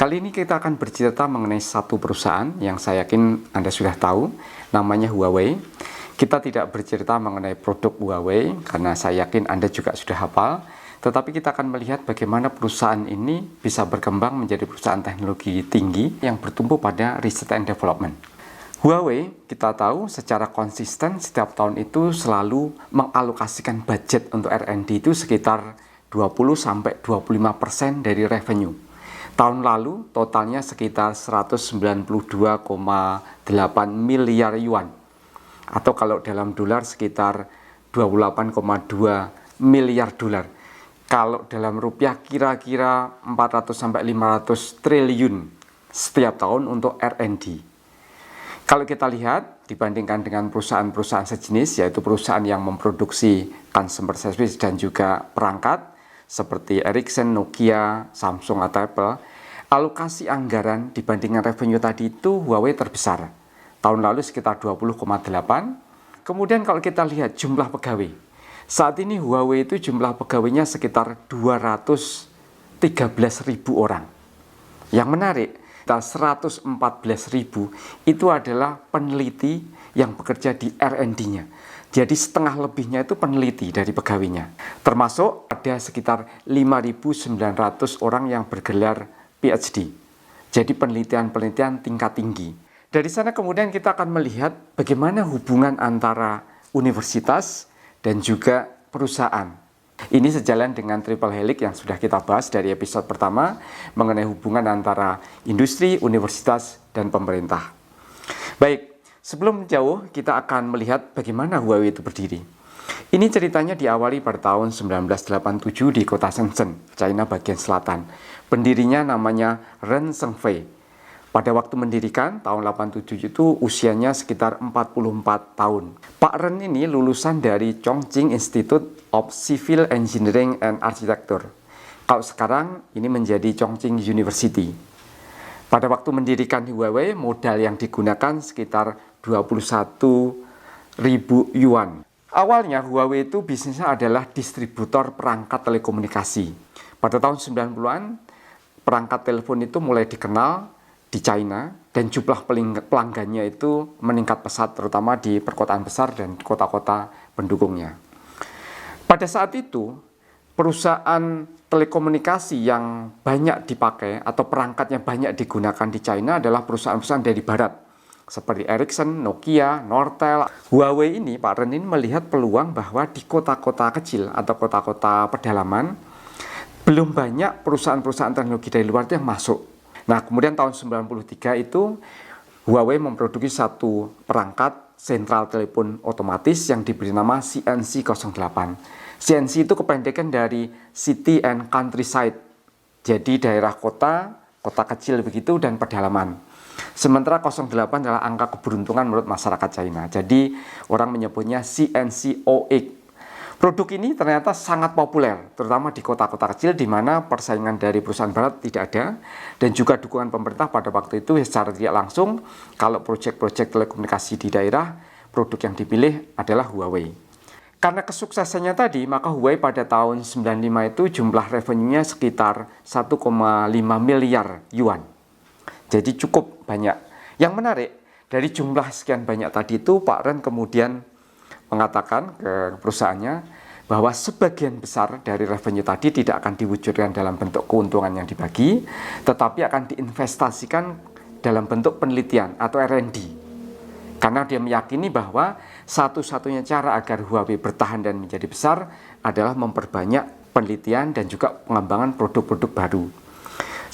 Kali ini kita akan bercerita mengenai satu perusahaan yang saya yakin Anda sudah tahu, namanya Huawei. Kita tidak bercerita mengenai produk Huawei karena saya yakin Anda juga sudah hafal, tetapi kita akan melihat bagaimana perusahaan ini bisa berkembang menjadi perusahaan teknologi tinggi yang bertumpu pada research and development. Huawei, kita tahu secara konsisten setiap tahun itu selalu mengalokasikan budget untuk R&D itu sekitar 20-25% dari revenue. Tahun lalu totalnya sekitar 192,8 miliar yuan, atau kalau dalam dolar sekitar 28,2 miliar dolar. Kalau dalam rupiah kira-kira 400-500 triliun setiap tahun untuk R&D. Kalau kita lihat dibandingkan dengan perusahaan-perusahaan sejenis, yaitu perusahaan yang memproduksi consumer service dan juga perangkat seperti Ericsson, Nokia, Samsung atau Apple, alokasi anggaran dibandingkan revenue tadi itu Huawei terbesar. Tahun lalu sekitar 20,8. Kemudian kalau kita lihat jumlah pegawai, saat ini Huawei itu jumlah pegawainya sekitar 213.000 orang. Yang menarik, 114.000 itu adalah peneliti yang bekerja di R&D-nya. Jadi setengah lebihnya itu peneliti dari pegawainya. Termasuk ada sekitar 5.900 orang yang bergelar PhD. Jadi penelitian-penelitian tingkat tinggi. Dari sana kemudian kita akan melihat bagaimana hubungan antara universitas dan juga perusahaan. Ini sejalan dengan triple helix yang sudah kita bahas dari episode pertama mengenai hubungan antara industri, universitas, dan pemerintah. Baik, sebelum jauh kita akan melihat bagaimana Huawei itu berdiri. Ini ceritanya diawali pada tahun 1987 di kota Shenzhen, China bagian selatan. Pendirinya namanya Ren Zhengfei. Pada waktu mendirikan tahun 87 itu usianya sekitar 44 tahun. Pak Ren ini lulusan dari Chongqing Institute of Civil Engineering and Architecture. Kalau sekarang ini menjadi Chongqing University. Pada waktu mendirikan Huawei, modal yang digunakan sekitar 21.000 yuan. Awalnya Huawei itu bisnisnya adalah distributor perangkat telekomunikasi. Pada tahun 90-an, perangkat telepon itu mulai dikenal di China dan jumlah pelanggannya itu meningkat pesat, terutama di perkotaan besar dan kota-kota pendukungnya. Pada saat itu, perusahaan telekomunikasi yang banyak dipakai atau perangkatnya banyak digunakan di China adalah perusahaan-perusahaan dari barat seperti Ericsson, Nokia, Nortel. Huawei ini, Pak Ren ini melihat peluang bahwa di kota-kota kecil atau kota-kota pedalaman belum banyak perusahaan-perusahaan teknologi dari luar itu yang masuk. Nah, kemudian tahun 93 itu Huawei memproduksi satu perangkat sentral telepon otomatis yang diberi nama CNC08. CNC itu kependekan dari City and Countryside. Jadi daerah kota, kota kecil begitu dan pedalaman. Sementara 08 adalah angka keberuntungan menurut masyarakat China. Jadi orang menyebutnya CNC08. Produk ini ternyata sangat populer, terutama di kota-kota kecil di mana persaingan dari perusahaan barat tidak ada, dan juga dukungan pemerintah pada waktu itu secara tidak langsung. Kalau proyek-proyek telekomunikasi di daerah, produk yang dipilih adalah Huawei. Karena kesuksesannya tadi, maka Huawei pada tahun 95 itu jumlah revenue-nya sekitar 1,5 miliar yuan. Jadi cukup banyak. Yang menarik, dari jumlah sekian banyak tadi itu, Pak Ren kemudian mengatakan ke perusahaannya bahwa sebagian besar dari revenue tadi tidak akan diwujudkan dalam bentuk keuntungan yang dibagi, tetapi akan diinvestasikan dalam bentuk penelitian atau R&D. Karena dia meyakini bahwa satu-satunya cara agar Huawei bertahan dan menjadi besar adalah memperbanyak penelitian dan juga pengembangan produk-produk baru.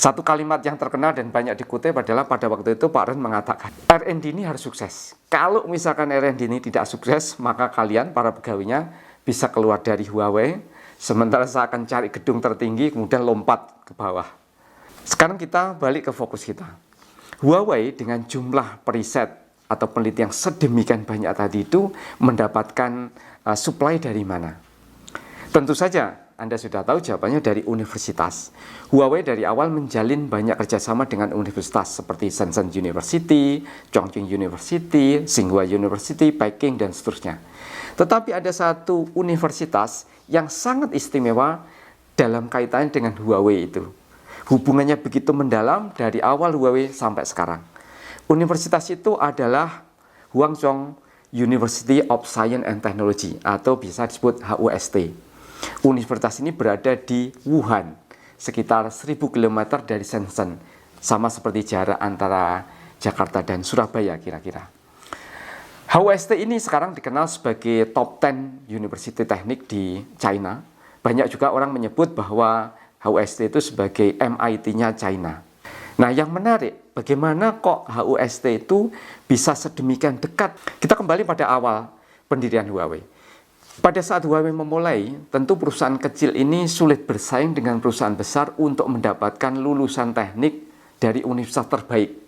Satu kalimat yang terkenal dan banyak dikutip adalah pada waktu itu Pak Ren mengatakan, R&D ini harus sukses. Kalau misalkan R&D ini tidak sukses, maka kalian, para pegawainya, bisa keluar dari Huawei, sementara saya akan cari gedung tertinggi, kemudian lompat ke bawah. Sekarang kita balik ke fokus kita. Huawei dengan jumlah periset atau peneliti yang sedemikian banyak tadi itu mendapatkan supply dari mana? Tentu saja, Anda sudah tahu jawabannya dari universitas. Huawei dari awal menjalin banyak kerjasama dengan universitas seperti Shenzhen University, Chongqing University, Tsinghua University, Peking, dan seterusnya. Tetapi ada satu universitas yang sangat istimewa dalam kaitannya dengan Huawei itu. Hubungannya begitu mendalam dari awal Huawei sampai sekarang. Universitas itu adalah Huazhong University of Science and Technology atau bisa disebut HUST. Universitas ini berada di Wuhan, sekitar 1000 km dari Shenzhen, sama seperti jarak antara Jakarta dan Surabaya kira-kira. HUST ini sekarang dikenal sebagai top 10 university teknik di China. Banyak juga orang menyebut bahwa HUST itu sebagai MIT-nya China. Nah, yang menarik, bagaimana kok HUST itu bisa sedemikian dekat? Kita kembali pada awal pendirian Huawei. Pada saat Huawei memulai, tentu perusahaan kecil ini sulit bersaing dengan perusahaan besar untuk mendapatkan lulusan teknik dari universitas terbaik.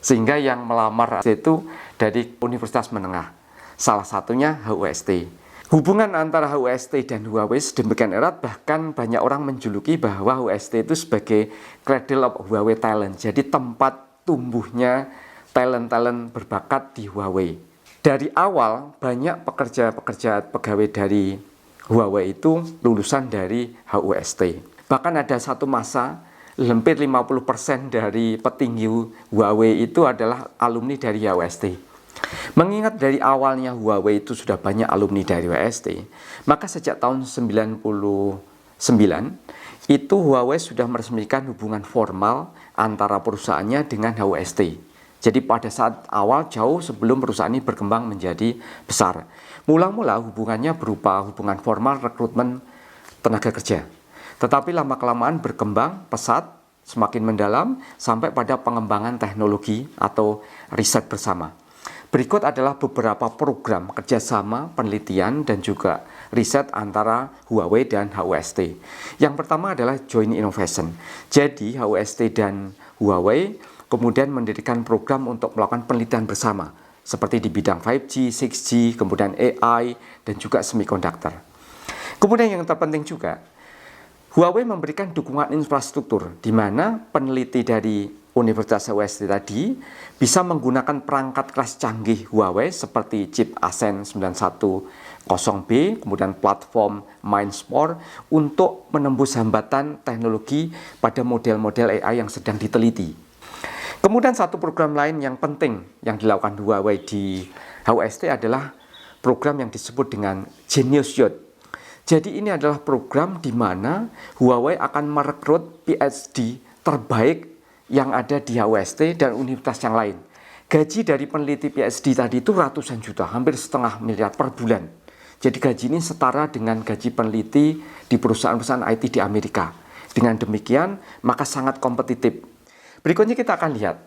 Sehingga yang melamar itu dari universitas menengah. Salah satunya HUST. Hubungan antara HUST dan Huawei sedemikian erat, bahkan banyak orang menjuluki bahwa HUST itu sebagai cradle of Huawei talent. Jadi tempat tumbuhnya talent-talent berbakat di Huawei. Dari awal banyak pekerja-pekerja pegawai dari Huawei itu lulusan dari HUST. Bahkan ada satu masa hampir 50% dari petinggi Huawei itu adalah alumni dari HUST. Mengingat dari awalnya Huawei itu sudah banyak alumni dari HUST, maka sejak tahun 99 itu Huawei sudah meresmikan hubungan formal antara perusahaannya dengan HUST. Jadi pada saat awal jauh sebelum perusahaan ini berkembang menjadi besar. Mula-mula hubungannya berupa hubungan formal rekrutmen tenaga kerja. Tetapi lama-kelamaan berkembang pesat, semakin mendalam sampai pada pengembangan teknologi atau riset bersama. Berikut adalah beberapa program kerjasama, penelitian, dan juga riset antara Huawei dan HUST. Yang pertama adalah Joint Innovation. Jadi HUST dan Huawei kemudian mendirikan program untuk melakukan penelitian bersama, seperti di bidang 5G, 6G, kemudian AI, dan juga semiconductor. Kemudian yang terpenting juga, Huawei memberikan dukungan infrastruktur, di mana peneliti dari Universitas HUST tadi bisa menggunakan perangkat kelas canggih Huawei seperti chip Asen 910B, kemudian platform Mindspore untuk menembus hambatan teknologi pada model-model AI yang sedang diteliti. Kemudian satu program lain yang penting yang dilakukan Huawei di HUST adalah program yang disebut dengan Genius Youth. Jadi ini adalah program di mana Huawei akan merekrut PhD terbaik yang ada di HUST dan universitas yang lain. Gaji dari peneliti PhD tadi itu ratusan juta, hampir setengah miliar per bulan. Jadi gaji ini setara dengan gaji peneliti di perusahaan-perusahaan IT di Amerika. Dengan demikian, maka sangat kompetitif. Berikutnya kita akan lihat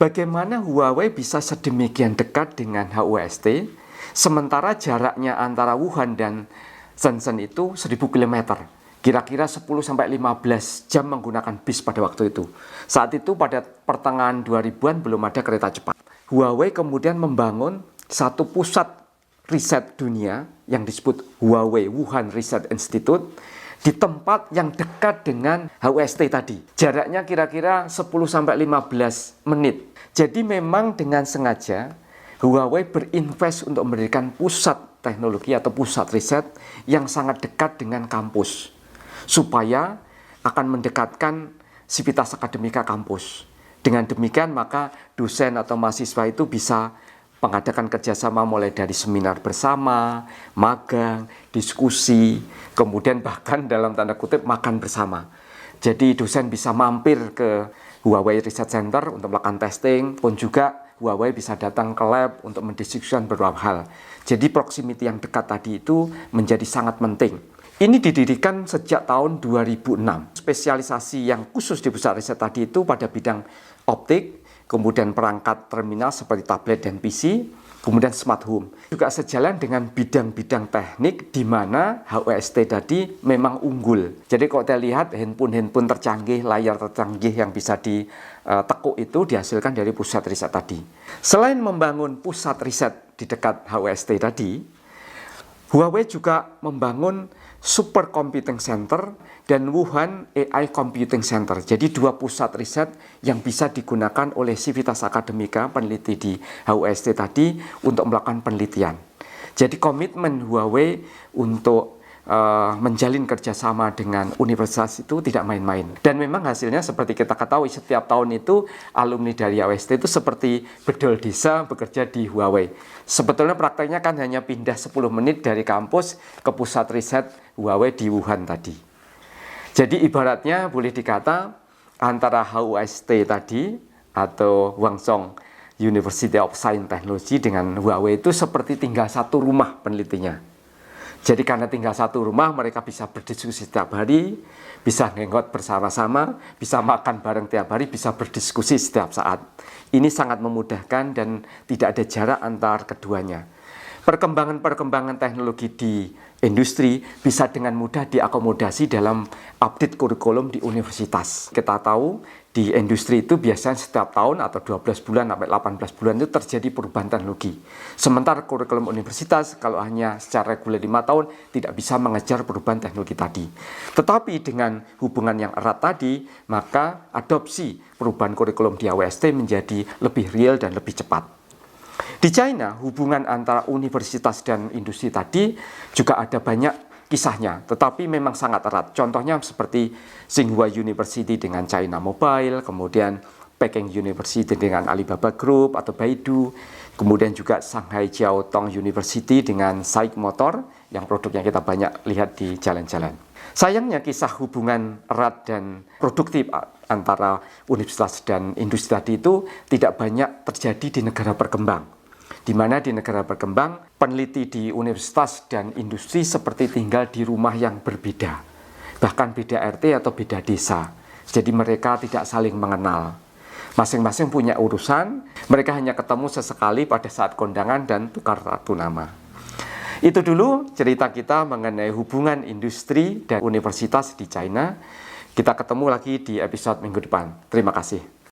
bagaimana Huawei bisa sedemikian dekat dengan HUST, sementara jaraknya antara Wuhan dan Shenzhen itu 1000 km. Kira-kira 10-15 jam menggunakan bis pada waktu itu. Saat itu pada pertengahan 2000-an belum ada kereta cepat. Huawei kemudian membangun satu pusat riset dunia yang disebut Huawei Wuhan Research Institute di tempat yang dekat dengan HUST tadi. Jaraknya kira-kira 10-15 menit. Jadi memang dengan sengaja Huawei berinvest untuk mendirikan pusat teknologi atau pusat riset yang sangat dekat dengan kampus, supaya akan mendekatkan sivitas akademika kampus. Dengan demikian maka dosen atau mahasiswa itu bisa mengadakan kerjasama mulai dari seminar bersama, magang, diskusi, kemudian bahkan dalam tanda kutip makan bersama. Jadi dosen bisa mampir ke Huawei Research Center untuk melakukan testing, pun juga Huawei bisa datang ke lab untuk mendiskusikan beberapa hal. Jadi proximity yang dekat tadi itu menjadi sangat penting. Ini didirikan sejak tahun 2006. Spesialisasi yang khusus di pusat riset tadi itu pada bidang optik, kemudian perangkat terminal seperti tablet dan PC, kemudian smart home. Juga sejalan dengan bidang-bidang teknik di mana HUST tadi memang unggul. Jadi kalau kita lihat handphone tercanggih, layar tercanggih yang bisa ditekuk itu dihasilkan dari pusat riset tadi. Selain membangun pusat riset di dekat HUST tadi, Huawei juga membangun Supercomputing Center dan Wuhan AI Computing Center. Jadi dua pusat riset yang bisa digunakan oleh sivitas akademika peneliti di HUST tadi untuk melakukan penelitian. Jadi komitmen Huawei untuk menjalin kerjasama dengan universitas itu tidak main-main. Dan memang hasilnya seperti kita ketahui, setiap tahun itu alumni dari AWST itu seperti bedol desa bekerja di Huawei. Sebetulnya prakteknya kan hanya pindah 10 menit dari kampus ke pusat riset Huawei di Wuhan tadi. Jadi ibaratnya boleh dikata antara HUST tadi atau Hwangsong University of Science Technology dengan Huawei itu seperti tinggal satu rumah penelitinya. Jadi karena tinggal satu rumah, mereka bisa berdiskusi setiap hari, bisa hangout bersama-sama, bisa makan bareng tiap hari, bisa berdiskusi setiap saat. Ini sangat memudahkan dan tidak ada jarak antar keduanya. Perkembangan-perkembangan teknologi di industri bisa dengan mudah diakomodasi dalam update kurikulum di universitas. Kita tahu di industri itu biasanya setiap tahun atau 12 bulan sampai 18 bulan itu terjadi perubahan teknologi. Sementara kurikulum universitas kalau hanya secara reguler 5 tahun tidak bisa mengejar perubahan teknologi tadi. Tetapi dengan hubungan yang erat tadi, maka adopsi perubahan kurikulum di AWST menjadi lebih real dan lebih cepat. Di China, hubungan antara universitas dan industri tadi juga ada banyak kisahnya, tetapi memang sangat erat. Contohnya seperti Tsinghua University dengan China Mobile, kemudian Peking University dengan Alibaba Group atau Baidu, kemudian juga Shanghai Jiao Tong University dengan SAIC Motor, yang produknya kita banyak lihat di jalan-jalan. Sayangnya kisah hubungan erat dan produktif antara universitas dan industri tadi itu tidak banyak terjadi di negara berkembang. Di mana di negara berkembang, peneliti di universitas dan industri seperti tinggal di rumah yang berbeda. Bahkan beda RT atau beda desa. Jadi mereka tidak saling mengenal. Masing-masing punya urusan, mereka hanya ketemu sesekali pada saat kondangan dan tukar kartu nama. Itu dulu cerita kita mengenai hubungan industri dan universitas di China. Kita ketemu lagi di episode minggu depan. Terima kasih.